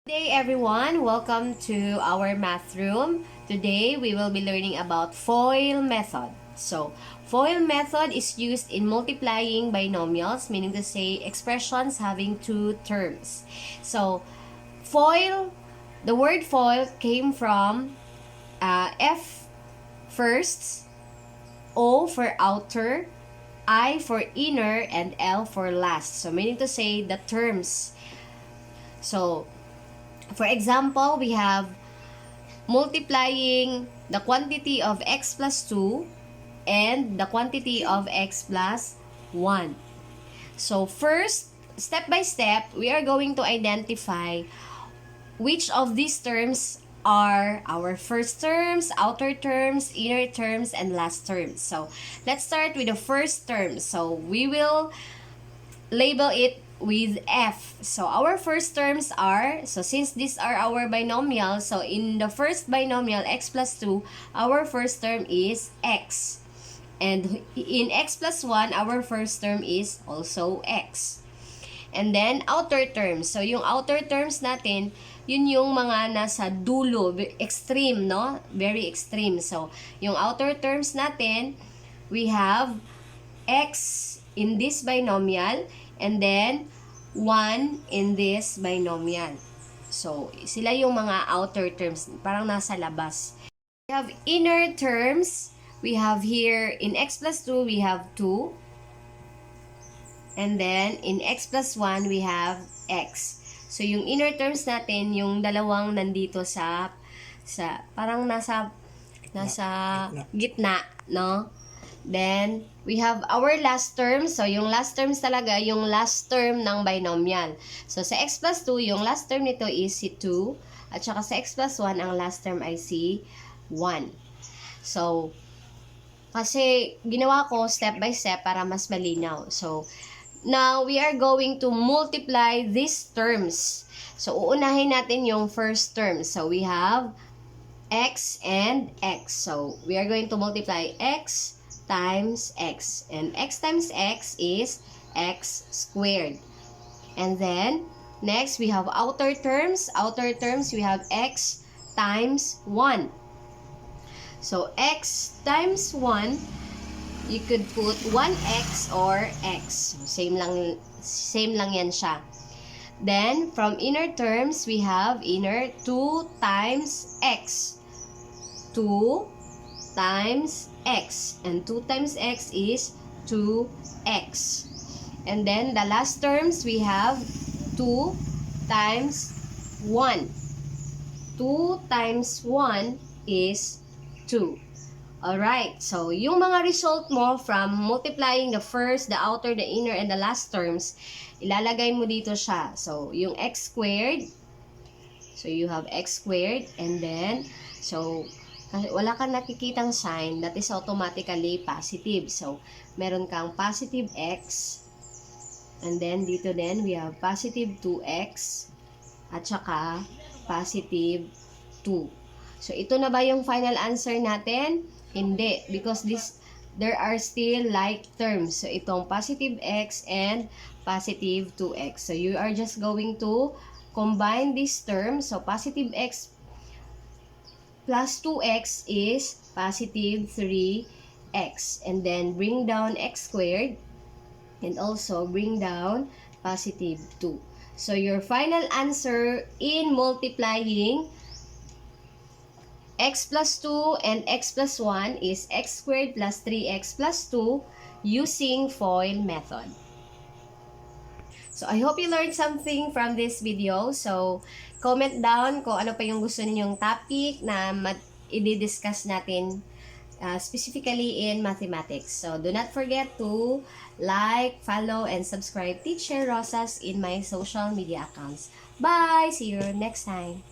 Good day everyone, welcome to our math room. Today we will be learning about FOIL method. So, FOIL method is used in multiplying binomials, meaning to say expressions having two terms. So, FOIL, the word FOIL came from F first, O for outer, I for inner, and L for last. So, meaning to say the terms. So, for example, we have multiplying the quantity of x plus 2 and the quantity of x plus 1. So first, step by step, we are going to identify which of these terms are our first terms, outer terms, inner terms, and last terms. So let's start with the first term. So we will label it with F. So our first terms are, so since these are our binomials, so in the first binomial x plus 2, our first term is x. And in x plus 1, our first term is also x. And then outer terms. So yung outer terms natin, yun yung mga nasa dulo, extreme, no? Very extreme. So yung outer terms natin, we have x in this binomial and then 1 in this binomial. So, sila yung mga outer terms, parang nasa labas. We have inner terms. We have here, in x plus 2, we have 2. And then, in x plus 1, we have x. So, yung inner terms natin, yung dalawang nandito sa parang nasa gitna, no? Then, we have our last term. So, yung last terms talaga, yung last term ng binomial. So, sa x plus 2, yung last term nito is si 2. At saka sa x plus 1, ang last term ay si 1. So, kasi ginawa ko step by step para mas malinaw. So, now, we are going to multiply these terms. So, uunahin natin yung first term. So, we have x and x. So, we are going to multiply x times x. And x times x is x squared. And then, next, we have outer terms. Outer terms, we have x times 1. So, x times 1, you could put 1x or x. Same lang yan siya. Then, from inner terms, we have inner 2 times x. 2 times x. And 2 times x is 2x. And then, the last terms, we have 2 times 1. 2 times 1 is 2. Alright, so yung mga result mo from multiplying the first, the outer, the inner, and the last terms, ilalagay mo dito siya. So, yung x squared, so you have x squared, and then, so, wala kang nakikitang sign, that is automatically positive. So, meron kang positive x, and then dito din, we have positive 2x, at saka positive 2. So, ito na ba yung final answer natin? Hindi, because there are still like terms. So, itong positive x and positive 2x. So, you are just going to combine these terms. So, positive x plus 2x is positive 3x. And then, bring down x squared. And also, bring down positive 2. So, your final answer in multiplying x plus 2 and x plus 1 is x squared plus 3x plus 2 using FOIL method. So, I hope you learned something from this video. So, comment down kung ano pa yung gusto ninyong topic na i-discuss natin specifically in mathematics. So, do not forget to like, follow, and subscribe Teacher Rosas in my social media accounts. Bye! See you next time!